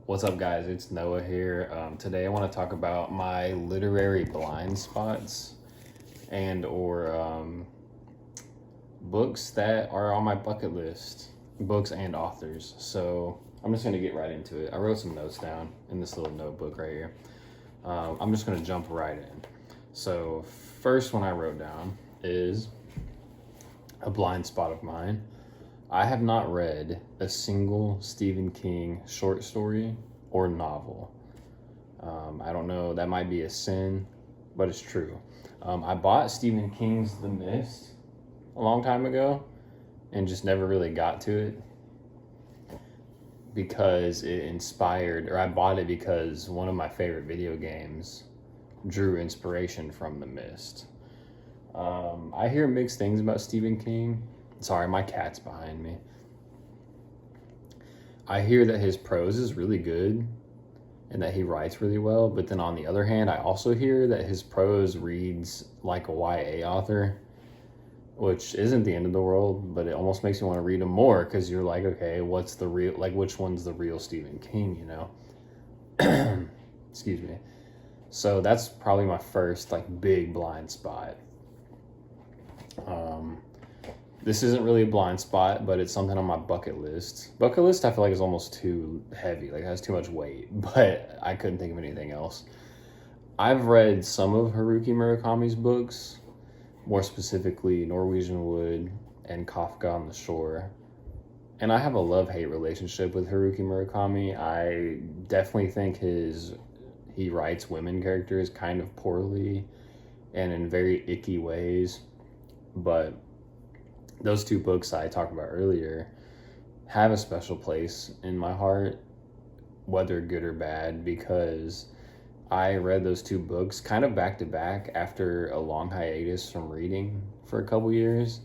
What's up, guys? It's Noah here. Today I want to talk about my literary blind spots and/or books that are on my bucket list, books and authors. So I'm just gonna get right into it. I wrote some notes down in this little notebook right here. I'm just gonna jump right in. So first one I wrote down is a blind spot of mine. I have not read a single Stephen King short story or novel. I don't know, that might be a sin, but it's true. I bought Stephen King's The Mist a long time ago and just never really got to it because it inspired, or I bought it because one of my favorite video games drew inspiration from The Mist. I hear mixed things about Stephen King. Sorry, my cat's behind me. I hear that his prose is really good and that he writes really well, but then on the other hand, I also hear that his prose reads like a YA author, which isn't the end of the world, but it almost makes me want to read him more because you're like, okay, what's the real, like, which one's the real Stephen King, you know? Excuse me. So that's probably my first, like, big blind spot. This isn't really a blind spot, but it's something on my bucket list. Bucket list, I feel like, is almost too heavy. Like, it has too much weight, but I couldn't think of anything else. I've read some of Haruki Murakami's books, more specifically Norwegian Wood and Kafka on the Shore. And I have a love-hate relationship with Haruki Murakami. I definitely think he writes women characters kind of poorly and in very icky ways. But those two books I talked about earlier have a special place in my heart, whether good or bad, because I read those two books kind of back to back after a long hiatus from reading for a couple years.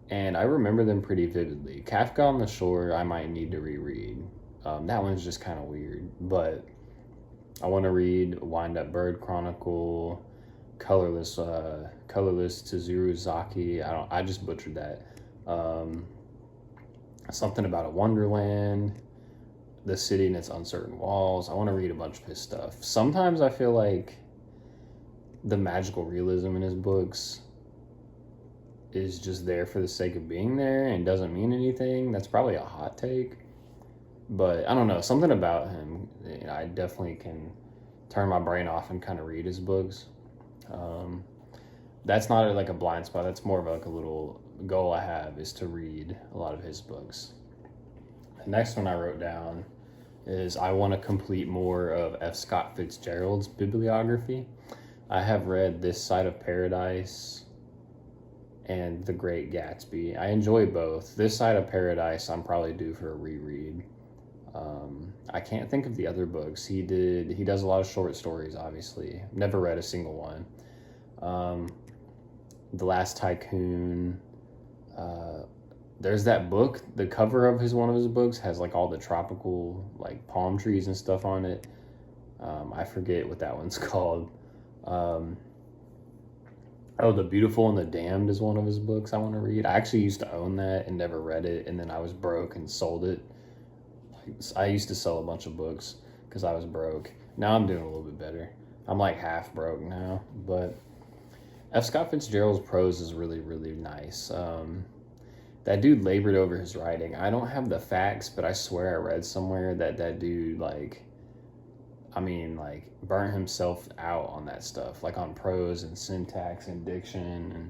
And I remember them pretty vividly. Kafka on the Shore, I might need to reread. That one's just kind of weird, but I want to read Wind Up Bird Chronicle, Colorless Tsuruzaki. I just butchered that. Something About a Wonderland, The City and Its Uncertain Walls. I want to read a bunch of his stuff. Sometimes I feel like the magical realism in his books is just there for the sake of being there and doesn't mean anything. That's probably a hot take, but I don't know, something about him, you know, I definitely can turn my brain off and kind of read his books. That's not like a blind spot. That's more of like a little goal I have, is to read a lot of his books. The next one I wrote down is I want to complete more of F. Scott Fitzgerald's bibliography. I have read This Side of Paradise and The Great Gatsby. I enjoy both. This Side of Paradise I'm probably due for a reread. I can't think of the other books. He does a lot of short stories, obviously. Never read a single one. The Last Tycoon. There's that book, the cover of one of his books has like all the tropical like palm trees and stuff on it. I forget what that one's called. The Beautiful and the Damned is one of his books I want to read. I actually used to own that and never read it, and then I was broke and sold it. I used to sell a bunch of books because I was broke. Now I'm doing a little bit better. I'm like half broke now, but F. Scott Fitzgerald's prose is really, really nice. That dude labored over his writing. I don't have the facts, but I swear I read somewhere that dude, like, burnt himself out on that stuff, like on prose and syntax and diction, and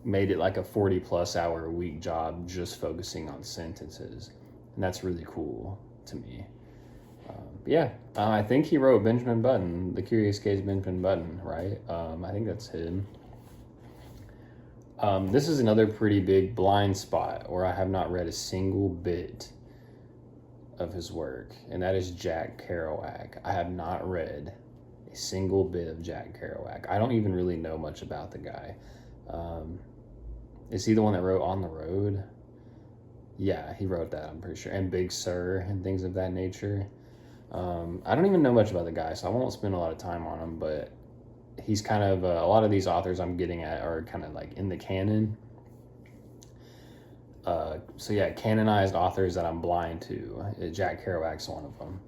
made it like a 40-plus hour a week job just focusing on sentences. And that's really cool to me. I think he wrote Benjamin Button, The Curious Case of Benjamin Button, right? I think that's him. This is another pretty big blind spot where I have not read a single bit of his work, and that is Jack Carowak. I have not read a single bit of Jack Carowak. I don't even really know much about the guy. Is he the one that wrote On the Road? Yeah, he wrote that, I'm pretty sure. And Big Sur and things of that nature. I don't even know much about the guy, so I won't spend a lot of time on him, but he's kind of, a lot of these authors I'm getting at are kind of like in the canon. Canonized authors that I'm blind to. Jack Kerouac's one of them.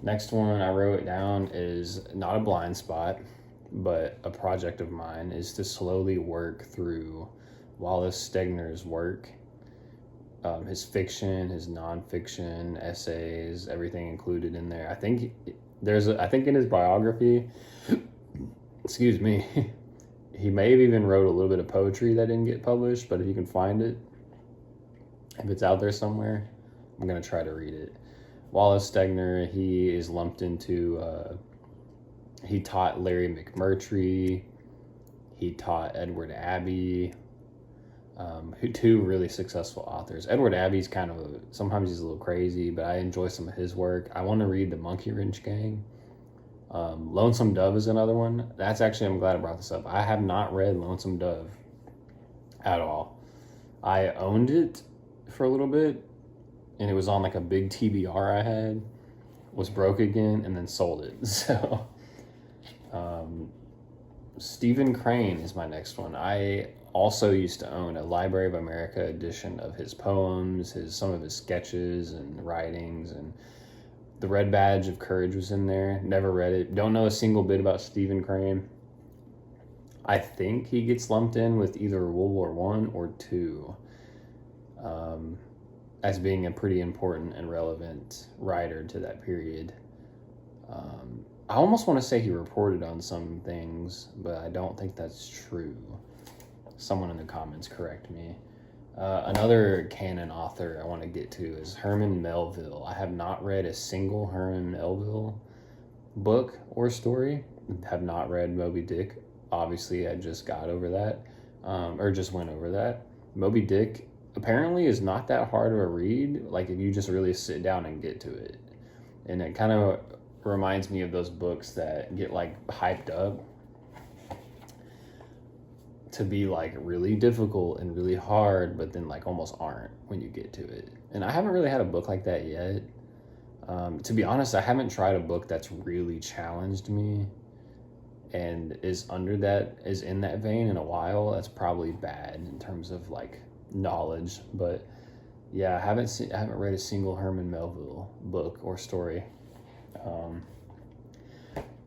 Next one I wrote down is not a blind spot, but a project of mine is to slowly work through Wallace Stegner's work, his fiction, his nonfiction, essays, everything included in there. I think I think in his biography, excuse me, he may have even wrote a little bit of poetry that didn't get published, but if you can find it, if it's out there somewhere, I'm going to try to read it. Wallace Stegner, he is lumped into, he taught Larry McMurtry, he taught Edward Abbey, two really successful authors. Edward Abbey's sometimes he's a little crazy, but I enjoy some of his work. I want to read The Monkey Wrench Gang. Lonesome Dove is another one. That's actually, I'm glad I brought this up. I have not read Lonesome Dove at all. I owned it for a little bit, and it was on like a big TBR I had, was broke again, and then sold it. So, Stephen Crane is my next one. I also used to own a Library of America edition of his poems, some of his sketches and writings, and The Red Badge of Courage was in there. Never read it. Don't know a single bit about Stephen Crane. I think he gets lumped in with either World War I or II, as being a pretty important and relevant writer to that period. I almost want to say he reported on some things, but I don't think that's true. Someone in the comments correct me. Another canon author I want to get to is Herman Melville. I have not read a single Herman Melville book or story. Have not read Moby Dick. Obviously, I just got over that, or just went over that. Moby Dick apparently is not that hard of a read, like if you just really sit down and get to it. And it kind of reminds me of those books that get like hyped up to be like really difficult and really hard, but then like almost aren't when you get to it. And I haven't really had a book like that yet. To be honest, I haven't tried a book that's really challenged me and is in that vein in a while. That's probably bad in terms of like knowledge, but yeah, I haven't read a single Herman Melville book or story.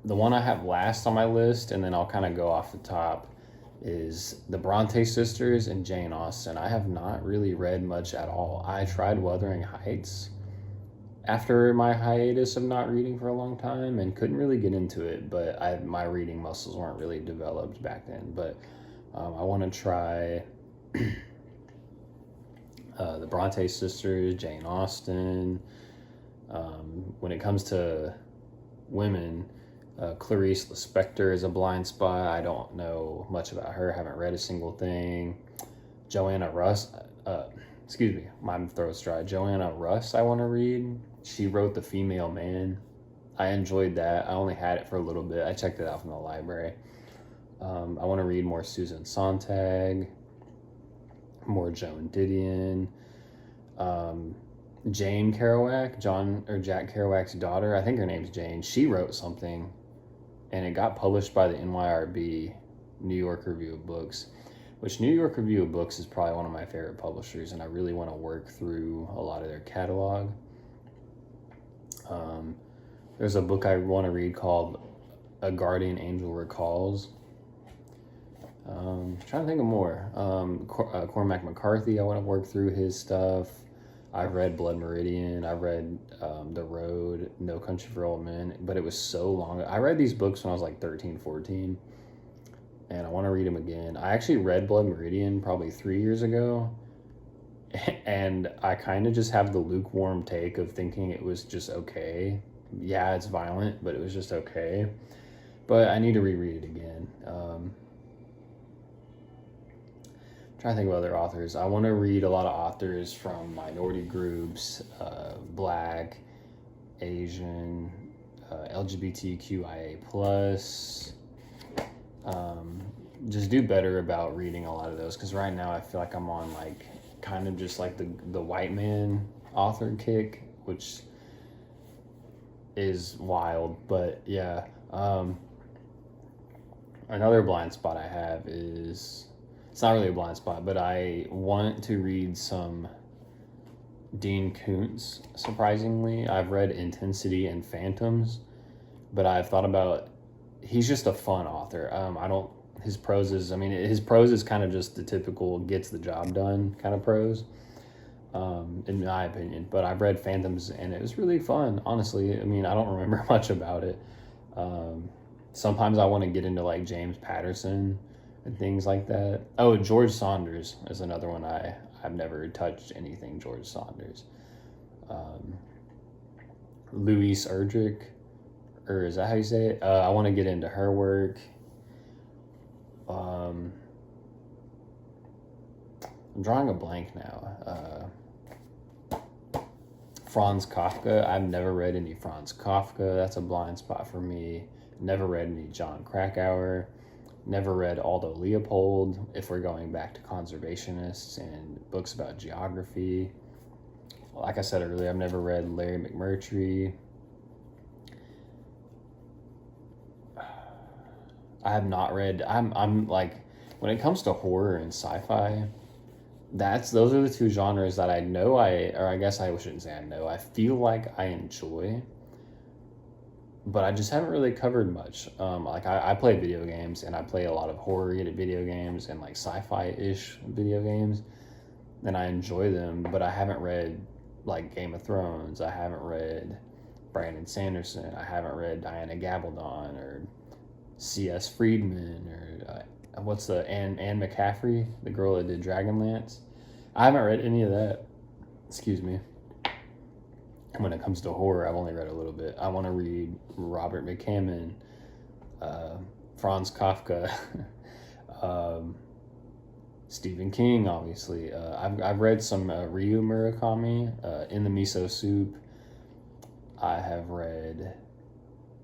The one I have last on my list, and then I'll kind of go off the top, is the Bronte Sisters and Jane Austen. I have not really read much at all. I tried Wuthering Heights after my hiatus of not reading for a long time and couldn't really get into it, but my reading muscles weren't really developed back then. But I want to try the Bronte Sisters, Jane Austen. When it comes to women, Clarice Lispector is a blind spot. I don't know much about her. Haven't read a single thing. Joanna Russ, my throat's dry. Joanna Russ I want to read. She wrote The Female Man. I enjoyed that. I only had it for a little bit. I checked it out from the library. I want to read more Susan Sontag, more Joan Didion. Jane Carowak, Jack Kerouac's daughter, I think her name's Jane. She wrote something, and it got published by the NYRB, New York Review of Books, which New York Review of Books is probably one of my favorite publishers, and I really want to work through a lot of their catalog. There's a book I want to read called A Guardian Angel Recalls. Trying to think of more. Cormac McCarthy, I want to work through his stuff. I've read Blood Meridian. I read The Road, No Country for Old Men, but it was so long. I read these books when I was like 13, 14, and I want to read them again. I actually read Blood Meridian probably 3 years ago, and I kind of just have the lukewarm take of thinking it was just okay. Yeah, it's violent, but it was just okay. But I need to reread it again. Trying to think of other authors. I want to read a lot of authors from minority groups, Black, Asian, LGBTQIA+. Just do better about reading a lot of those, because right now I feel like I'm on like kind of just like the white man author kick, which is wild. But yeah, another blind spot I have is, it's not really a blind spot, but I want to read some Dean Koontz, surprisingly. I've read Intensity and Phantoms, but I've thought about, he's just a fun author. His prose is kind of just the typical gets the job done kind of prose, in my opinion. But I've read Phantoms and it was really fun, honestly. I mean, I don't remember much about it. Sometimes I want to get into like James Patterson and things like that. Oh, George Saunders is another one. I've never touched anything George Saunders. Louise Erdrich, or is that how you say it? I want to get into her work. I'm drawing a blank now. Fron Kofka. I've never read any Fron Kofka. That's a blind spot for me. Never read any John Krakauer. Never read Aldo Leopold, if we're going back to conservationists and books about geography. Like I said earlier, I've never read Larry McMurtry. I have not read, I'm like, when it comes to horror and sci-fi, those are the two genres that I know I guess I shouldn't say I know, I feel like I enjoy, but I just haven't really covered much. Like I play video games, and I play a lot of horror video games and like sci-fi-ish video games, and I enjoy them, but I haven't read like Game of Thrones. I haven't read Brandon Sanderson. I haven't read Diana Gabaldon or C.S. Friedman or what's the Anne McCaffrey, the girl that did Dragonlance. I haven't read any of that. Excuse me. When it comes to horror, I've only read a little bit. I want to read Robert McCammon, Franz Kafka, Stephen King, obviously. I've read some Ryu Murakami, In the Miso Soup. I have read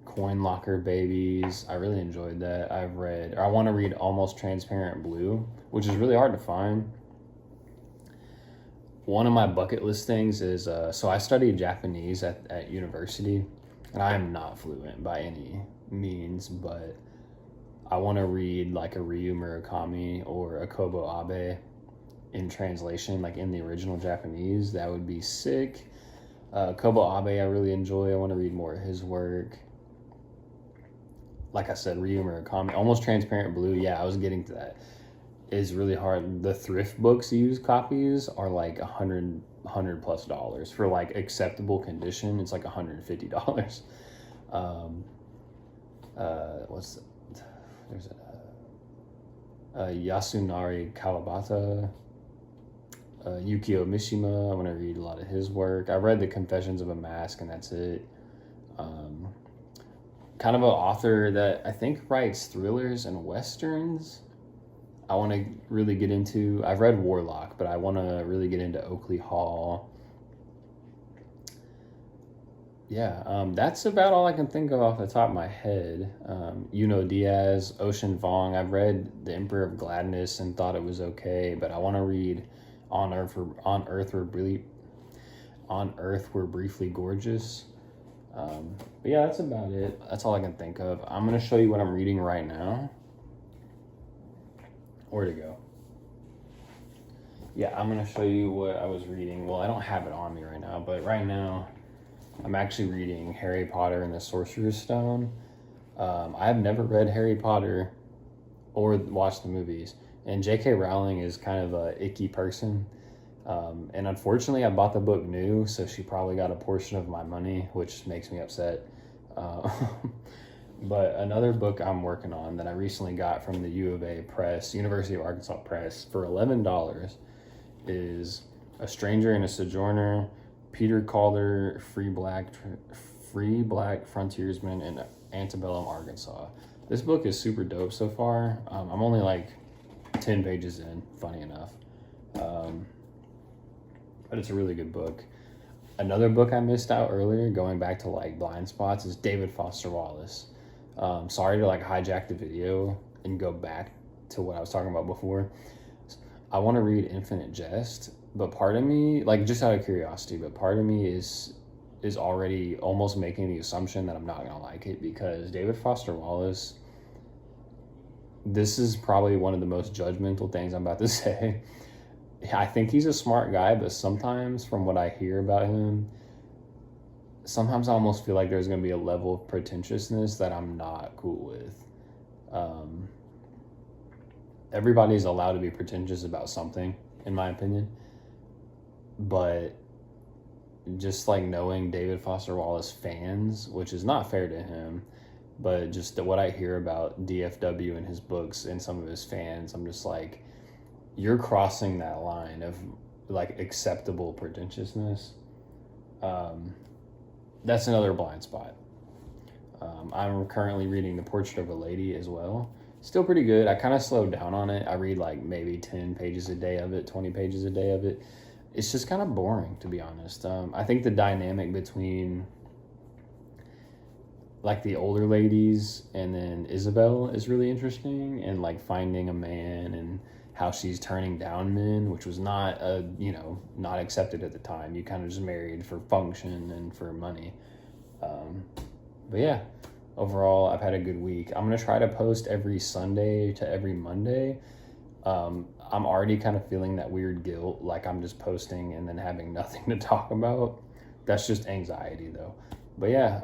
Coin Locker Babies. I really enjoyed that. I want to read Almost Transparent Blue, which is really hard to find. One of my bucket list things is, so I studied Japanese at university, and I am not fluent by any means, but I want to read like a Ryu Murakami or a Kobo Abe in translation, like in the original Japanese. That would be sick. Kobo Abe I really enjoy. I want to read more of his work. Like I said, Ryu Murakami, Almost Transparent Blue. Yeah, I was getting to that. Is really hard. The thrift books used copies are like $100 plus for like acceptable condition. It's like $150. There's Yasunari Kawabata, Yukio Mishima. I want to read a lot of his work. I read The Confessions of a Mask, and that's it. Kind of an author that I think writes thrillers and westerns. I want to really get into. I've read Warlock, but I want to really get into Oakley Hall. Yeah, that's about all I can think of off the top of my head. Yuno Diaz, Ocean Vuong. I've read The Emperor of Gladness and thought it was okay, but I want to read On Earth We're Briefly Gorgeous. But yeah, that's about it. That's all I can think of. I'm going to show you what I'm reading right now. Where'd it go? Yeah, I'm going to show you what I was reading. Well, I don't have it on me right now, but right now I'm actually reading Harry Potter and the Sorcerer's Stone. I have never read Harry Potter or watched the movies, and J.K. Rowling is kind of a icky person. And unfortunately, I bought the book new, so she probably got a portion of my money, which makes me upset. But another book I'm working on that I recently got from the U of A Press, University of Arkansas Press, for $11 is A Stranger and a Sojourner, Peter Calder, Free Black Frontiersman in Antebellum, Arkansas. This book is super dope so far. I'm only like 10 pages in, funny enough. But it's a really good book. Another book I missed out earlier, going back to like blind spots, is David Foster Wallace. Sorry to like hijack the video and go back to what I was talking about before. I want to read Infinite Jest, but part of me, like just out of curiosity, but part of me is already almost making the assumption that I'm not gonna like it, because David Foster Wallace, this is probably one of the most judgmental things I'm about to say. I think he's a smart guy, but sometimes from what I hear about him, sometimes I almost feel like there's going to be a level of pretentiousness that I'm not cool with. Um, Everybody's allowed to be pretentious about something, in my opinion. But just like knowing David Foster Wallace fans, which is not fair to him, but just what I hear about DFW and his books and some of his fans, I'm just like, you're crossing that line of like acceptable pretentiousness. That's another blind spot. I'm currently reading The Portrait of a Lady as well. Still pretty good. I kind of slowed down on it. I read like maybe 10 pages a day of it, 20 pages a day of it. It's just kind of boring, to be honest. I think the dynamic between like the older ladies and then Isabel is really interesting, and like finding a man and how she's turning down men, which was not not accepted at the time. You kind of just married for function and for money. But yeah, overall, I've had a good week. I'm going to try to post every Sunday to every Monday. I'm already kind of feeling that weird guilt, like I'm just posting and then having nothing to talk about. That's just anxiety, though. But yeah,